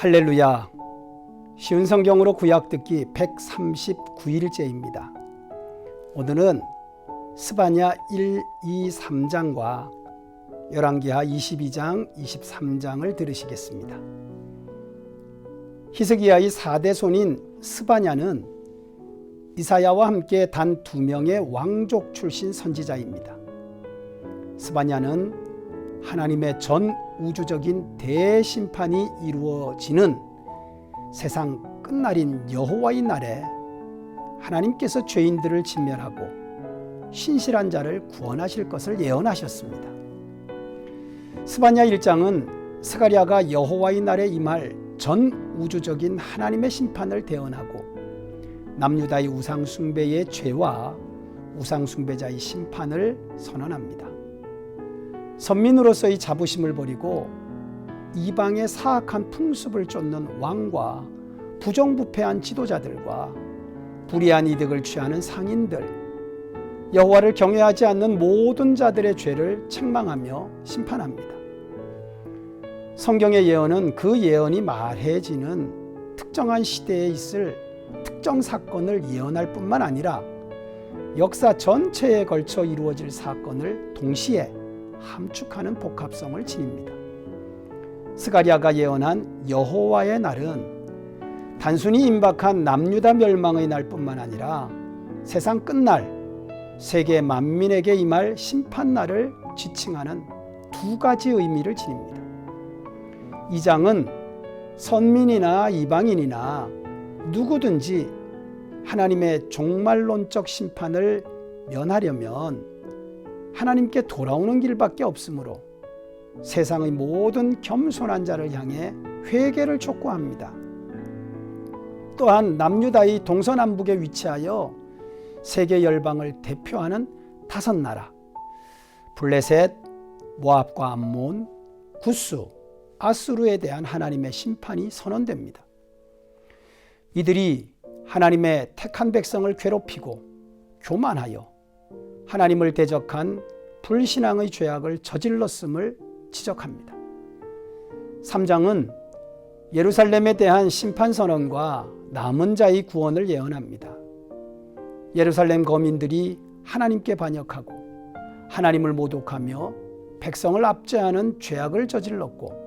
할렐루야. 쉬운 성경으로 구약 듣기 139일째입니다. 오늘은 스바냐 1, 2, 3장과 열왕기하 22장, 23장을 들으시겠습니다. 히스기야의 4대 손인 스바냐는 이사야와 함께 단 2명의 왕족 출신 선지자입니다. 스바냐는 하나님의 전 우주적인 대심판이 이루어지는 세상 끝날인 여호와의 날에 하나님께서 죄인들을 진멸하고 신실한 자를 구원하실 것을 예언하셨습니다. 스바냐 1장은 스가랴가 여호와의 날에 임할 전 우주적인 하나님의 심판을 대언하고 남유다의 우상 숭배의 죄와 우상 숭배자의 심판을 선언합니다. 선민으로서의 자부심을 버리고 이방의 사악한 풍습을 쫓는 왕과 부정부패한 지도자들과 불의한 이득을 취하는 상인들, 여호와를 경외하지 않는 모든 자들의 죄를 책망하며 심판합니다. 성경의 예언은 그 예언이 말해지는 특정한 시대에 있을 특정 사건을 예언할 뿐만 아니라 역사 전체에 걸쳐 이루어질 사건을 동시에 함축하는 복합성을 지닙니다. 스가랴가 예언한 여호와의 날은 단순히 임박한 남유다 멸망의 날뿐만 아니라 세상 끝날 세계 만민에게 임할 심판날을 지칭하는 두 가지 의미를 지닙니다. 이 장은 선민이나 이방인이나 누구든지 하나님의 종말론적 심판을 면하려면 하나님께 돌아오는 길밖에 없으므로 세상의 모든 겸손한 자를 향해 회개를 촉구합니다. 또한 남유다의 동서남북에 위치하여 세계 열방을 대표하는 5나라 블레셋, 모압과 암몬, 구스, 아수르에 대한 하나님의 심판이 선언됩니다. 이들이 하나님의 택한 백성을 괴롭히고 교만하여 하나님을 대적한 불신앙의 죄악을 저질렀음을 지적합니다. 3장은 예루살렘에 대한 심판 선언과 남은 자의 구원을 예언합니다. 예루살렘 거민들이 하나님께 반역하고 하나님을 모독하며 백성을 압제하는 죄악을 저질렀고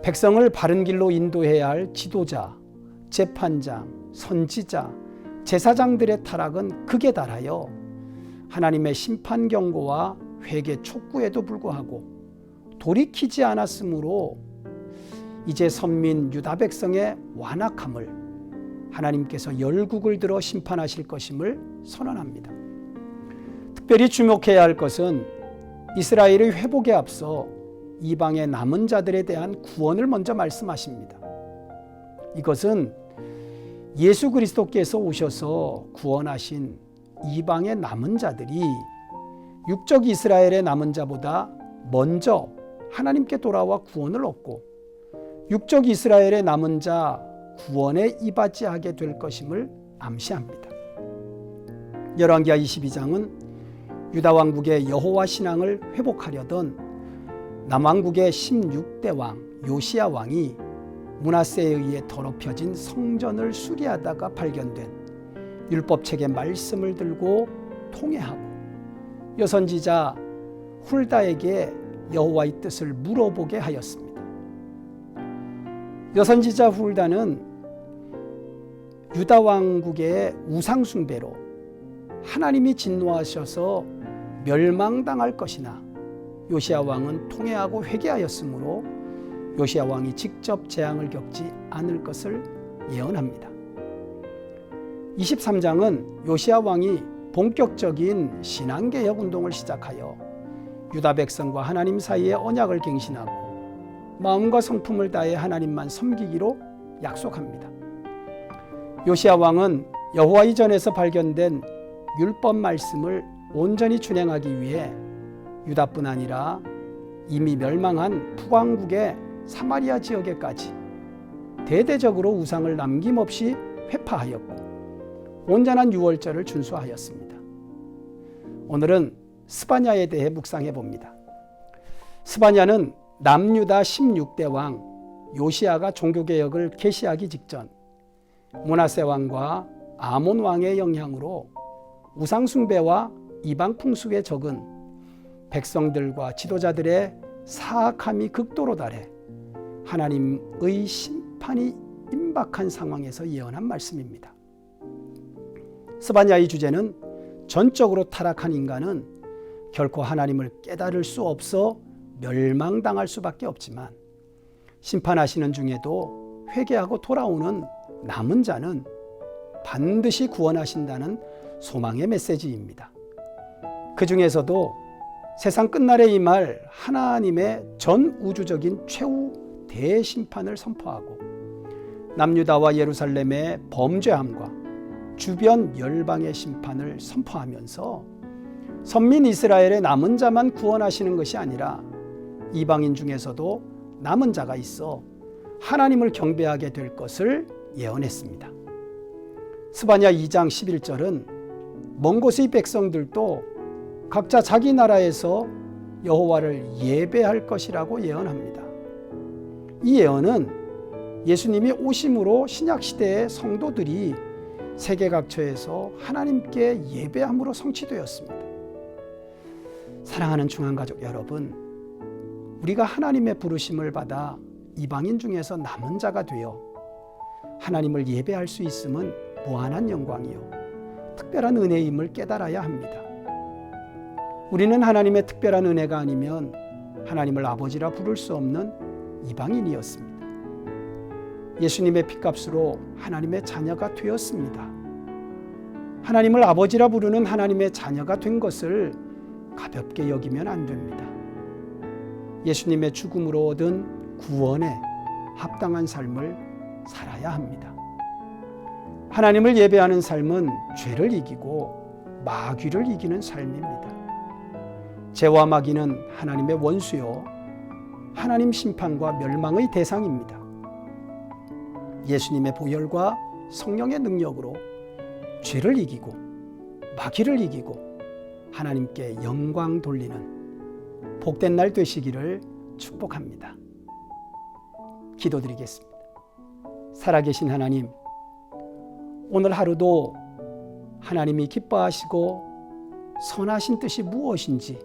백성을 바른 길로 인도해야 할 지도자, 재판장, 선지자, 제사장들의 타락은 극에 달하여 하나님의 심판 경고와 회개 촉구에도 불구하고 돌이키지 않았으므로 이제 선민 유다 백성의 완악함을 하나님께서 열국을 들어 심판하실 것임을 선언합니다. 특별히 주목해야 할 것은 이스라엘의 회복에 앞서 이방의 남은 자들에 대한 구원을 먼저 말씀하십니다. 이것은 예수 그리스도께서 오셔서 구원하신 이방의 남은 자들이 육적 이스라엘의 남은 자보다 먼저 하나님께 돌아와 구원을 얻고 육적 이스라엘의 남은 자 구원에 이바지하게 될 것임을 암시합니다. 열왕기하 22장은 유다 왕국의 여호와 신앙을 회복하려던 남왕국의 16대 왕 요시야 왕이 므낫세에 의해 더럽혀진 성전을 수리하다가 발견된 율법책의 말씀을 들고 통회하고 여선지자 훌다에게 여호와의 뜻을 물어보게 하였습니다. 여선지자 훌다는 유다 왕국의 우상 숭배로 하나님이 진노하셔서 멸망당할 것이나 요시야 왕은 통회하고 회개하였으므로 요시야 왕이 직접 재앙을 겪지 않을 것을 예언합니다. 23장은 요시야 왕이 본격적인 신앙개혁 운동을 시작하여 유다 백성과 하나님 사이의 언약을 갱신하고 마음과 성품을 다해 하나님만 섬기기로 약속합니다. 요시야 왕은 여호와의 전에서 발견된 율법 말씀을 온전히 준행하기 위해 유다뿐 아니라 이미 멸망한 북왕국의 사마리아 지역에까지 대대적으로 우상을 남김없이 회파하였고 온전한 유월절을 준수하였습니다. 오늘은 스바냐에 대해 묵상해 봅니다. 스바냐는 남유다 16대 왕 요시야가 종교개혁을 개시하기 직전 므낫세 왕과 아몬 왕의 영향으로 우상숭배와 이방 풍습에 적은 백성들과 지도자들의 사악함이 극도로 달해 하나님의 심판이 임박한 상황에서 예언한 말씀입니다. 스바냐의 주제는 전적으로 타락한 인간은 결코 하나님을 깨달을 수 없어 멸망당할 수밖에 없지만 심판하시는 중에도 회개하고 돌아오는 남은 자는 반드시 구원하신다는 소망의 메시지입니다. 그 중에서도 세상 끝날에 임할 하나님의 전 우주적인 최후 대심판을 선포하고 남유다와 예루살렘의 범죄함과 주변 열방의 심판을 선포하면서 선민 이스라엘의 남은 자만 구원하시는 것이 아니라 이방인 중에서도 남은 자가 있어 하나님을 경배하게 될 것을 예언했습니다. 스바냐 2장 11절은 먼 곳의 백성들도 각자 자기 나라에서 여호와를 예배할 것이라고 예언합니다. 이 예언은 예수님이 오심으로 신약시대의 성도들이 세계 각처에서 하나님께 예배함으로 성취되었습니다. 사랑하는 중앙가족 여러분, 우리가 하나님의 부르심을 받아 이방인 중에서 남은 자가 되어 하나님을 예배할 수 있음은 무한한 영광이요 특별한 은혜임을 깨달아야 합니다. 우리는 하나님의 특별한 은혜가 아니면 하나님을 아버지라 부를 수 없는 이방인이었습니다. 예수님의 핏값으로 하나님의 자녀가 되었습니다. 하나님을 아버지라 부르는 하나님의 자녀가 된 것을 가볍게 여기면 안 됩니다. 예수님의 죽음으로 얻은 구원에 합당한 삶을 살아야 합니다. 하나님을 예배하는 삶은 죄를 이기고 마귀를 이기는 삶입니다. 죄와 마귀는 하나님의 원수요 하나님 심판과 멸망의 대상입니다. 예수님의 보혈과 성령의 능력으로 죄를 이기고 마귀를 이기고 하나님께 영광 돌리는 복된 날 되시기를 축복합니다. 기도드리겠습니다. 살아계신 하나님, 오늘 하루도 하나님이 기뻐하시고 선하신 뜻이 무엇인지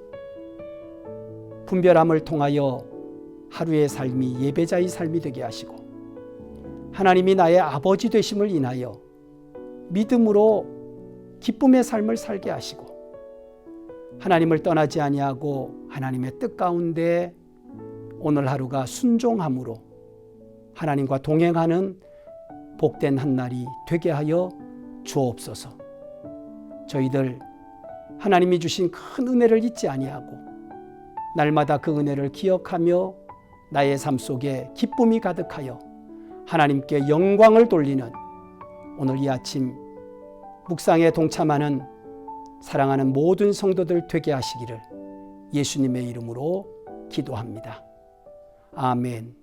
분별함을 통하여 하루의 삶이 예배자의 삶이 되게 하시고 하나님이 나의 아버지 되심을 인하여 믿음으로 기쁨의 삶을 살게 하시고 하나님을 떠나지 아니하고 하나님의 뜻 가운데 오늘 하루가 순종함으로 하나님과 동행하는 복된 한날이 되게 하여 주옵소서. 저희들 하나님이 주신 큰 은혜를 잊지 아니하고 날마다 그 은혜를 기억하며 나의 삶 속에 기쁨이 가득하여 하나님께 영광을 돌리는 오늘 이 아침 묵상에 동참하는 사랑하는 모든 성도들 되게 하시기를 예수님의 이름으로 기도합니다. 아멘.